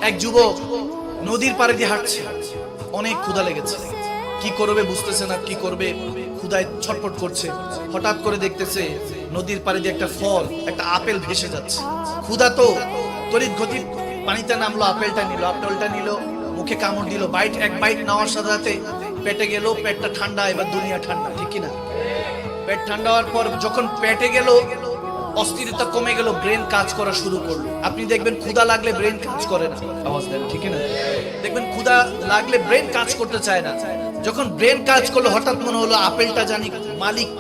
এক যুবক নদীর পাড়ে দিয়ে হাঁটছে, অনেক ক্ষুধা লেগেছে, কি করবে বুঝতেছে না, কি করবে, ক্ষুধায় ছটফট করছে। হঠাৎ করে দেখতেছে নদীর পাড়ে দিয়ে একটা ফল, একটা আপেল ভেসে যাচ্ছে। ক্ষুধা তো তড়িৎ গতি পানিতে নামলো, আপেলটা নিল, মুখে কামড় দিল, এক বাইট নেওয়ার সাথে সাথে পেটে গেল, পেটটা ঠান্ডা, এবার দুনিয়া ঠান্ডা, ঠিক কিনা? পেট ঠান্ডা হওয়ার পর যখন পেটে গেল, অস্থিরতা কমে গেল, ব্রেন কাজ করা শুরু করলো। আপনি দেখবেন ক্ষুধা লাগলে ব্রেন কাজ করে না, আওয়াজ দেন, ঠিক না? দেখবেন ক্ষুধা লাগলে ব্রেন কাজ করতে চায় না। যখন ব্রেন কাজ করলো, হঠাৎ মনে হলো আপেলটা জানি মালিক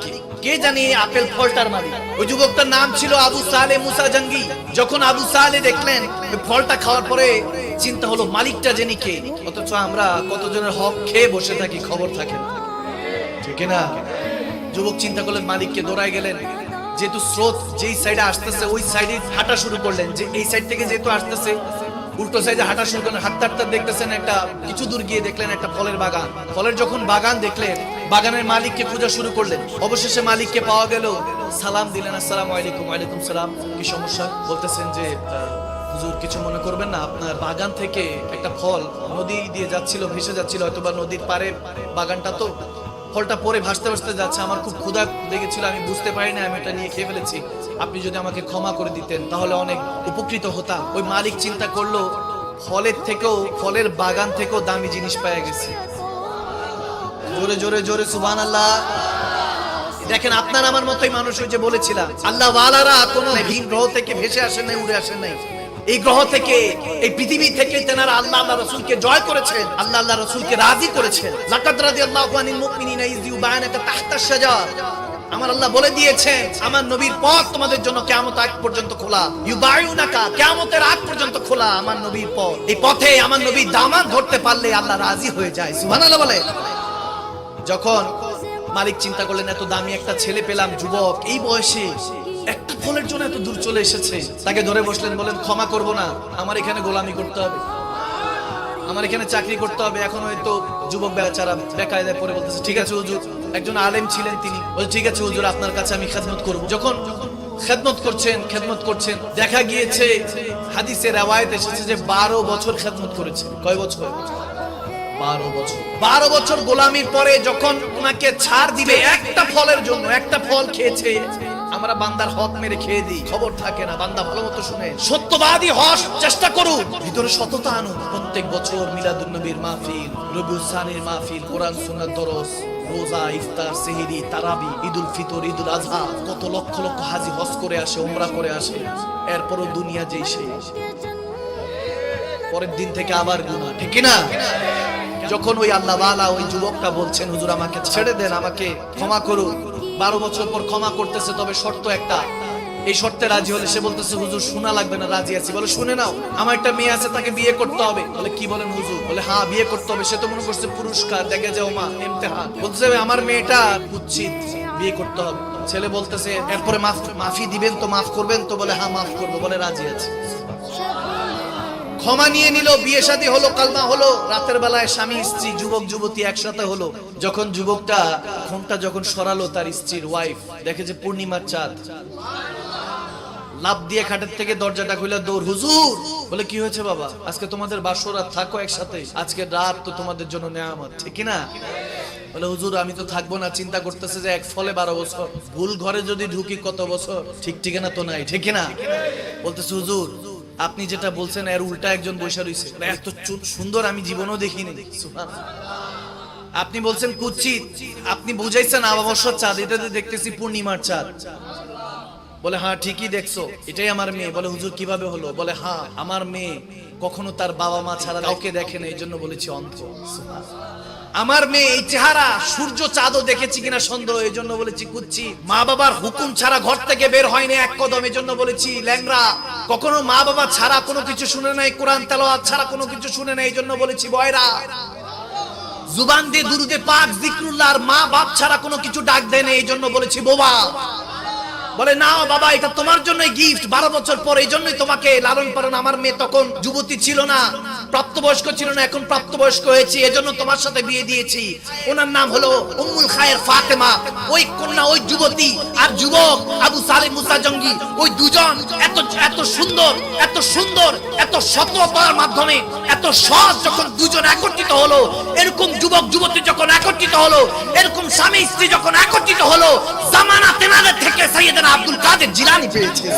কে জানি এই আপেল ফলটার মালিক। ওই যুবকটার নাম ছিল আবু সালে মুসা জঙ্গি। যখন আবু সালে দেখলেন ফলটা খাওয়ার পরে চিন্তা হলো মালিকটা জানি কে, অথচ আমরা কতজনের হক খেয়ে বসে থাকি, খবর থাকে না, ঠিক না? যুবক চিন্তা করলেন মালিককে, দৌড়ায় গেলেন। যেহেতু স্রোত যেই সাইডে আসতেছে ওই সাইডে হাঁটা শুরু করলেন, যে এই সাইড থেকে যেহেতু আসতেছে উল্টো সাইডে হাঁটা শুরু করলেন। হাঁটতে হাঁটতে দেখতেছেন একটা কিছু দূর গিয়ে দেখলেন একটা ফলের বাগান। ফলের যখন বাগান দেখলেন, বাগানের মালিককে খোঁজা শুরু করলেন। অবশেষে মালিককে পাওয়া গেল, সালাম দিলেন, আসসালামু আলাইকুম। ওয়ালাইকুম সালাম। কি সমস্যা? বলতেছেন যে হুজুর কিছু মনে করবেন না, আপনার বাগান থেকে একটা ফল নদী দিয়ে যাচ্ছিল, ভেসে যাচ্ছিল, হয়তোবা নদীর পাড়ে বাগানটা, তো ফলটা পরে ভাসতে ভাসতে যাচ্ছে। আমার খুব ক্ষুধা লেগেছিল, আমি বুঝতে পারি না, আমি এটা নিয়ে খেয়ে ফেলেছি। আপনি যদি আমাকে ক্ষমা করে দিতেন তাহলে অনেক উপকৃত হতাম। ওই মালিক চিন্তা করলো ফলের বাগান থেকেও দামি জিনিস পেয়ে গেছে। জোরে জোরে জোরে সুবহানাল্লাহ। দেখেন, আপনার আমার মতোই মানুষ, ওই যে বলেছিলাম আল্লাহ ওয়ালারা কোনো ভিন গ্রহ থেকে ভেসে আসে নাই, উড়ে আসে নাই। এই গ্রহ থেকে, এই পৃথিবী থেকে তেনারা আল্লাহ রাসূলকে জয় করেছেন, আল্লাহ রাসূলকে রাজি করেছেন। লাকাদ রাদিয়াল্লাহু আনিল মুমিনিনা ইয ইউবায়িনুকা তাহতা আশ-শাজার। আমার আল্লাহ বলে দিয়েছেন আমার নবীর পথ তোমাদের জন্য কিয়ামত আগ পর্যন্ত খোলা। ইউবায়িনুকা, কিয়ামতের আগ পর্যন্ত খোলা আমার নবীর পথ। এই পথে আমার নবীর দামান ধরতে পারলে আল্লাহ রাজি হয়ে যায়। সুবহানাল্লাহ বলে। যখন মালিক চিন্তা করলেন এত দামি একটা ছেলে পেলাম, যুবক, এই বয়সে একটা ফলের জন্য এত দূর চলে এসেছে, তাকে ধরে বসলেন, বলেন ক্ষমা করব না, আমার এখানে গোলামি করতে হবে, আমার এখানে চাকরি করতে হবে। এখন হয়তো যুবক বেচারা বেকায়দায় পড়ে বলতেছে, ঠিক আছে হুজুর। একজন আলেম ছিলেন, তিনি বলে, ঠিক আছে হুজুর, আপনার কাছে আমি খেদমত করব। যখন খেদমত করছেন, দেখা গিয়েছে হাদিসে রওয়ায়াত এসেছে যে 12 বছর খেদমত করেছেন। কয় বছর? 12 বছর গোলামির পরে যখন ওনাকে ছাড় দিবে একটা ফলের জন্য, একটা ফল খেয়েছে, আমরা বান্দার হক মেরে খেয়ে দিই, খবর থাকে না। বান্দা ভালো মতো শুনে, সত্যবাদী হওয়ার চেষ্টা করুন, ভিতরে সততা আনুন। প্রত্যেক বছর মিলাদুন নবীর মাহফিল, রবিউল সানির মাহফিল, কোরআন সুন্নাত দরস, রোজা, ইফতার, সেহরি, তারাবি, ঈদুল ফিতর, ঈদুল আজহা, কত লক্ষ লক্ষ হাজি হজ করে আসে, উমরা করে আসে। এরপরও দুনিয়া যেই সেই, পরের দিন থেকে আবার গুনাহ, ঠিক না? যখন ওই আল্লাহ ওয়ালা ওই যুবকটা বলছেন, হুজুর আমাকে ছেড়ে দেন, আমাকে ক্ষমা করুন। 12 বছর পর ক্ষমা করতেছে, তবে শর্ত একটা। এই শর্তে রাজি হলে সে বলতেছে, হুজুর শোনা লাগবে না, রাজি আছি। বলে, শুনে নাও, আমার একটা মেয়ে আছে, তাকে বিয়ে করতে হবে। বলে, কি বলেন হুজুর? বলে, হ্যাঁ বিয়ে করতে হবে। সে তো মনে করছে পুরস্কার, দেখে যাও মা ইমতিহান। বলতেছে, আমার মেয়েটা কুচ্ছিত, বিয়ে করতে হবে। ছেলে বলতেছে, এরপরে মাফি দিবেন তো, মাফ করবেন তো? বলে, হ্যাঁ মাফ করবো। বলে, রাজি আছে। ক্ষমা নিয়ে নিল, বিয়ে শাদী হলো, কালমা হলো। রাতের বেলায় স্বামী স্ত্রী, যুবক যুবতী একসাথে হলো। যখন যুবকটা ঘোমটা যখন সরালো, তার স্ত্রীর ওয়াইফ দেখে যে পূর্ণিমার চাঁদ। লাফ দিয়ে খাটের থেকে দরজাটা খুলে দৌড়। হুজুর! বলে, কি হয়েছে বাবা? আজকে তোমাদের বাসর রাত, থাকো একসাথে, আজকে রাত তো তোমাদের জন্য নেয়ামত, ঠিক না? বলে, হুজুর আমি তো থাকবো না, চিন্তা করতেছে যে এক ফলে 12 বছর, ভুল ঘরে যদি ঢুকি কত বছর, ঠিক ঠিকানা তো নাই, ঠিক না? বলতেছে, হুজুর আপনি যেটা বলছেন এর উল্টা একজন বৈশা রইছে, এত সুন্দর আমি জীবনও দেখিনি। আপনি বলছেন কুচ্ছিত, আপনি বুঝাইছেন অমাবস্যার চাঁদ, এটাতে দেখতেছি পূর্ণিমার চাঁদ। বলে, হ্যাঁ ঠিকই দেখছো, এটাই আমার মেয়ে। বলে, হুজুর কিভাবে হলো? বলে, হ্যাঁ আমার মেয়ে কখনো তার বাবা মা ছাড়া কাউকে দেখে না, এই জন্য বলেছি অন্ধ। আমার মেয়ে এই চেহারা, সূর্য চাঁদও দেখেছি কিনা সন্দেহ, এই জন্য বলেছি কুচ্ছি। মা বাবার হুকুম ছাড়া ঘর থেকে বের হয়নি এক কদম, এই জন্য বলেছি ল্যাংড়া। কখনো মা বাবা ছাড়া কোনো কিছু শুনে নাই, কোরআন তেলাওয়াত ছাড়া কোনো কিছু শুনে নাই, এই জন্য বলেছি বয়রা। জুবান দিয়ে দুরুদে পাক জিকরুল্লাহ আর মা বাপ ছাড়া কোনো কিছু ডাক দেয় না, এই জন্য বলেছি বোবা। বলে, না বাবা এটা তোমার জন্যই গিফট, 12 বছর পর, এই জন্যই তোমাকে লালন পালন। আমার মেয়ে তখন যুবতী ছিল না, প্রাপ্তবয়স্ক ছিল না, এখন প্রাপ্তবয়স্ক হয়েছি, এজন্য তোমার সাথে বিয়ে দিয়েছি। ওনার নাম হলো উম্মুল খায়ের ফাতেমা। ওই কন্যা, ওই যুবতী আর যুবক আবু সালেহ মুসা জঙ্গি, ওই দুজন এত সুন্দর, এত সুন্দর, এত সততার মাধ্যমে, এত সৎ যখন দুজন একত্রিত হলো, এরকম যুবক যুবতী যখন একত্রিত হলো, এরকম স্বামী স্ত্রী যখন একত্রিত হলো, জামানা তেনাদের থেকে সাইয়েদনা আব্দুল কাদের জিলানী পেয়েছে।